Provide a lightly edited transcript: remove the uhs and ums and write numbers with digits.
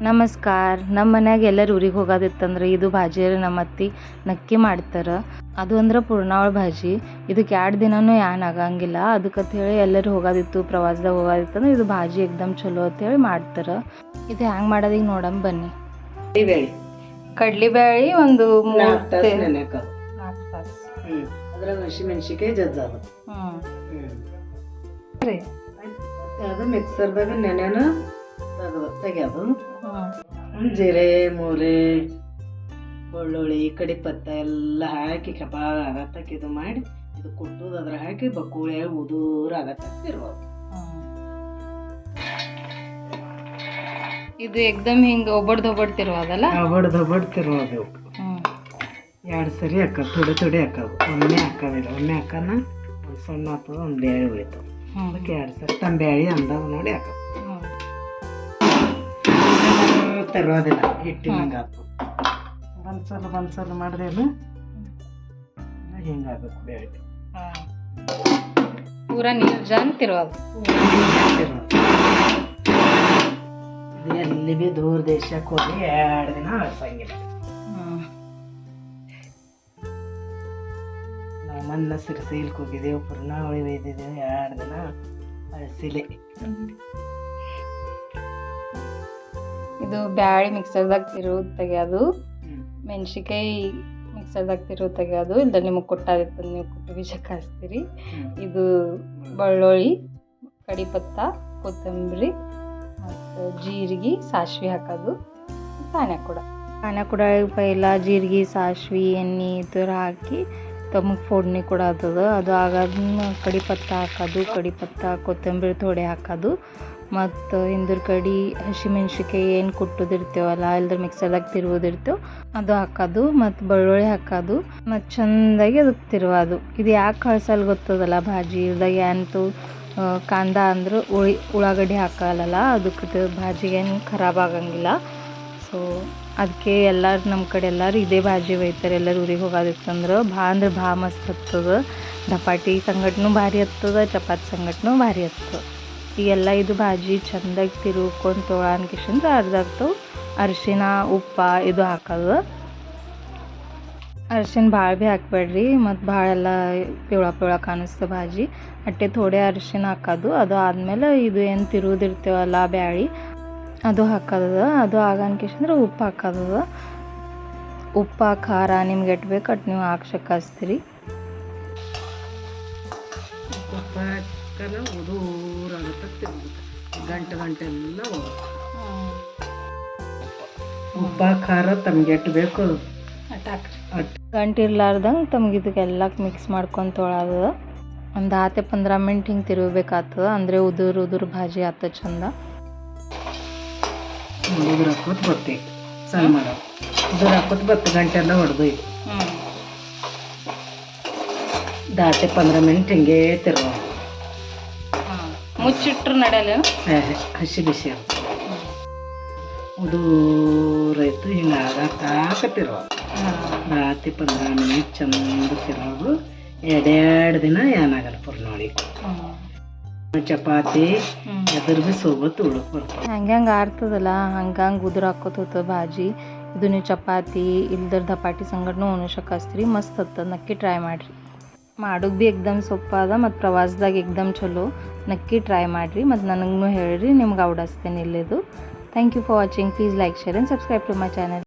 ನಮಸ್ಕಾರ. ನಮ್ಮ ಮನ್ಯಾಗ ಎಲ್ಲರೂ ಊರಿಗೆ ಹೋಗೋದಿತ್ತಂದ್ರೆ ಇದು ಭಾಜಿ ನಮ್ಮ ಅತ್ತಿ ನಕ್ಕಿ ಮಾಡ್ತಾರೆ. ಅದು ಅಂದ್ರೆ ಪೂರ್ಣಾವಳ ಭಾಜಿ. ಇದಕ್ಕೆ 2 ದಿನನೂ ಏನ್ ಆಗಂಗಿಲ್ಲ. ಅದಕ್ಕೆ ಹೇಳಿ ಎಲ್ಲರೂ ಹೋಗೋದಿತ್ತು, ಪ್ರವಾಸದಾಗ ಹೋಗೋದಿತ್ತಂದ್ರೆ ಇದು ಭಾಜಿ ಏಕ್ದಮ್ ಚಲೋ ಅಂತೇಳಿ ಮಾಡ್ತಾರೆ. ಇದು ಹ್ಯಾಂಗೆ ಮಾಡೋದು ಈಗ ನೋಡಮ್ ಬನ್ನಿ. ಕಡ್ಲಿಬ್ಯಾಳಿ ಒಂದು 4 ತಾಸು. ಅದ್ರಾಗ ಹಸಿಮೆಣ್ಸಿಕಾಯಿ ಜಜ್ಜೋದು. ಅದು ಮಿಕ್ಸರ್ದಾಗ ನೆನೆನ ತೆಗ್ಯೋದು. ಜೀರೆ ಮೂರೆ ಬೆಳ್ಳುಳ್ಳಿ ಕಡಿಪತ್ತ ಎಲ್ಲ ಹಾಕಿ ಕಪಾಳ ಆಗತ್ತಕ್ಕೆ ಇದು ಮಾಡಿ ಇದು ಕುಟ್ಟುದು ಅದ್ರ ಹಾಕಿ ಬಕ್ಕುಳೆ ಉದೂರ ಆಗತ್ತಕ್ಕೆ ಇರ್ಬೋದು. ಇದು ಏಕ್ದಮ್ ಹಿಂಗೆ ಒಬ್ಬಡ್ತಿರೋದಲ್ಲ, ಒಬ್ಬಡ್ತಿರೋದು. 2 ಸರಿ ಹಾಕೋದು, ಥೋಡೆ ಹಾಕೋದು. ಒಮ್ಮೆ ಹಾಕೋದಿಲ್ಲ. ಒಮ್ಮೆ ಹಾಕೋಣ ಒಂದು ಸಣ್ಣ ಹಾಕೋದು, ಒಂದು ಬೇಳೆ ಉಳಿತಾವ. ಅದಕ್ಕೆ 2 ಸರಿ ತಮ್ಮ ಬೇಳೆ ಅಂದಾಜು ನೋಡಿ ಹಾಕೋದು. ತರೋದಿಲ್ಲ ಹಿಟ್ಟಿನಂಗೆ ಆತು. ಒಂದ್ಸಲ ಮಾಡ್ದೇನು ಹಿಂಗಾಗಬೇಕು ಬೇಳೆ. ಪೂರ ನೀರು ಜಾನ್ತಿರೋದು. ಎಲ್ಲಿ ಬಿ ದೂರ ದೇಶಕ್ಕೆ ಹೋಗಿ 2 ದಿನ ಅಳ್ಸಂಗಿಲ್ಲ. ನಾವು ಮೊನ್ನೆ ಸಿರ್ಸಿಲ್ಕ್ ಹೋಗಿದ್ದೇವೆ, ಪೂರ್ಣಾವಳಿ ಒಯ್ದಿದ್ದೇವೆ. 2 ದಿನ ಅಳಿಸಿಲೆ. ಇದು ಬ್ಯಾಳಿ ಮಿಕ್ಸರ್ದಾಗ ತಿರುವು ತೆಗೆಯೋದು, ಮೆಣಸಿಕಾಯಿ ಮಿಕ್ಸರ್ದಾಗ ತಿರುವು ತೆಗೆಯೋದು. ಇಲ್ಲ ನಿಮಗೆ ಕೊಟ್ಟಾದಿತ್ತು ನೀವು ಕುಟ್ಟು ಬೀಜಕ್ಕೆ ಹಾಕ್ತೀರಿ. ಇದು ಬೆಳ್ಳುಳ್ಳಿ, ಕಡಿಪತ್ತ, ಕೊತ್ತಂಬರಿ ಮತ್ತು ಜೀರಿಗೆ, ಸಾಸಿವೆ ಹಾಕೋದು. ಪಾನ ಕೂಡ ಪೈಲ ಜೀರಿಗೆ, ಸಾಸಿವೆ, ಎಣ್ಣೆ ಈ ಹಾಕಿ ತಮಗೆ ಫೋಡ್ನಿ ಕೊಡೋದು. ಅದು ಆಗಾದ್ಮ ಕಡಿಪತ್ತ ಹಾಕೋದು. ಕಡಿಪತ್ತ ಕೊತ್ತಂಬರಿ ಥೋಡೆ ಹಾಕೋದು. ಮತ್ತು ಹಿಂದ್ರ ಕಡೆ ಹಸಿಮೆಣ್ಸಿಕಾಯಿ ಏನು ಕುಟ್ಟೋದಿರ್ತೇವಲ್ಲ, ಇಲ್ದ್ರ ಮಿಕ್ಸರ್ದಾಗ ತಿರುವುದಿರ್ತೇವೆ ಅದು ಹಾಕೋದು. ಮತ್ತು ಬೆಳ್ಳುಳ್ಳಿ ಹಾಕೋದು. ಮತ್ತು ಚೆಂದಾಗಿ ಅದಕ್ಕೆ ತಿರುವುದು. ಇದು ಯಾಕೆ ಕಳ್ಸಲ್ ಗೊತ್ತದಲ್ಲ, ಭಾಜಿ ಇಲ್ದಾಗ ಏನಂತೂ ಕಾಂದ ಅಂದ್ರೆ ಉಳ್ಳಾಗಡ್ಡಿ ಹಾಕಲ್ಲ. ಅದಕ್ಕೆ ಭಾಜಿಗೆ ಏನು ಖರಾಬ್ ಆಗಂಗಿಲ್ಲ. ಸೊ ಅದಕ್ಕೆ ಎಲ್ಲರೂ ನಮ್ಮ ಕಡೆ ಎಲ್ಲರೂ ಇದೇ ಭಾಜಿ ಒಯ್ತಾರೆ. ಎಲ್ಲರೂ ಊರಿಗೆ ಹೋಗೋದಿತ್ತಂದ್ರೆ ಅಂದ್ರೆ ಮಸ್ತ್ ಹತ್ತದ. ದಪಾಟಿ ಸಂಗಟನೂ ಭಾರಿ ಹತ್ತದ, ಚಪಾತಿ ಸಂಗಟನೂ ಭಾರಿ ಹತ್ತದ. ಈಗೆಲ್ಲ ಇದು ಭಾಜಿ ಚೆಂದಾಗಿ ತಿರುವ್ಕೊಂಡು ತೊಗೊಳನ್ಕಿಶಂದ್ರೆ ಅರ್ಧಾಗ್ತವೆ. ಅರಿಶಿನ, ಉಪ್ಪ ಇದು ಹಾಕೋದು. ಅರಿಶಿನ ಭಾಳ ಭೀ ಹಾಕ್ಬೇಡ್ರಿ, ಮತ್ತು ಭಾಳ ಎಲ್ಲ ಪಿವಳ ಕಾಣಿಸ್ತು ಭಾಜಿ. ಅಟ್ಟೆ ಥೋಡೆ ಅರಿಶಿನ ಹಾಕೋದು. ಅದು ಆದಮೇಲೆ ಇದು ಏನು ತಿರುವುದಿರ್ತೇವಲ್ಲ ಬ್ಯಾಳಿ ಅದು ಹಾಕೋದು. ಅದು ಆಗನ್ಕಿಶಂದ್ರೆ ಉಪ್ಪು ಹಾಕೋದು. ಉಪ್ಪ ಖಾರ ನಿಮ್ಗೆ ಎಟ್ಟು ಬೇಕು ಅಟ್ಟು ನೀವು ಹಾಕ್ಸಕ್ಕಾಸ್ತೀರಿ. ಉದೂರಾಗುತ್ತೆ, ಗಂಟೆ ಎಲ್ಲ ಉಪ್ಪ ಖಾರ ತಮ್ಗೆ ಎಟ್ಟು ಬೇಕು ಗಂಟೆ ಇರ್ಲಾರ್ದಂಗೆ ತಮ್ಗೆ ಇದಕ್ಕೆಲ್ಲ ಮಿಕ್ಸ್ ಮಾಡ್ಕೊಂಡು ತೊಳೋದು. ಒಂದು 10-15 ಮಿನಿಟ್ ಹಿಂಗೆ ತಿರುಗಬೇಕಾಗ್ತದೆ. ಅಂದರೆ ಉದುರು ಭಾಜಿ ಆತ ಚಂದ. ಉದುರು ಹಾಕೋದು ಬತ್ತಿ ಸಣ್ಣ ಮಾಡೋದು. ಉದುರು ಹಾಕೋದು ಬತ್ತು ಗಂಟೆ ಎಲ್ಲ ಹೊಡೆದು 10-15 ಮಿನಿಟ್ ಹಿಂಗೆ ತಿರುವ. ಮುಚ್ಚಿಟ್ರು ನಡೆಯಲ್ಲ, ಹಸಿ ಬಿಸಿ ಉದೂರೈತು. ಹಿಂಗೆ ಆಗತ್ತಿರುವ 10-15 ಮಿನಿಟ್ ಚಂದ ತಿರೋದು. 2 ದಿನ ಏನಾಗಲ್ಲ ಪೂರ್ಣಾವಳಿ. ಚಪಾತಿ ಎದುರು ಭೀ ಸೋಬತ್ತು ಉಳಕ್ ಬರ್ತದೆ. ಹಂಗೆ ಆರ್ತದಲ್ಲ, ಹಂಗೆ ಉದುರು ಹಾಕೋತ ಹೋಗ್ತದೆ ಭಾಜಿ. ಇದು ನೀವು ಚಪಾತಿ ಇಲ್ದರ ದಪಾಟಿ ಸಂಗಟನೂ ಉಣಿಸಕ್ಕಾಸ್ತೀರಿ. ಮಸ್ತ್ ಹತ್ತದ. ನಕ್ಕಿ ಟ್ರೈ ಮಾಡಿರಿ. ಮಾಡೋಕೆ ಭೀ ಏಕ್ದಮ್ ಸೊಪ್ಪಾದ ಮತ್ತು ಪ್ರವಾಸದಾಗ ಏಕ್ದಮ್ ಚಲೋ. ನಕ್ಕಿ ಟ್ರೈ ಮಾಡಿರಿ ಮತ್ತು ನನಗೂ ಹೇಳಿರಿ. ನಿಮ್ಗೆ ಔಡಸ್ತೇನೆ ಇಲ್ಲಿದು. Thank you for watching. Please like, share and subscribe to my channel.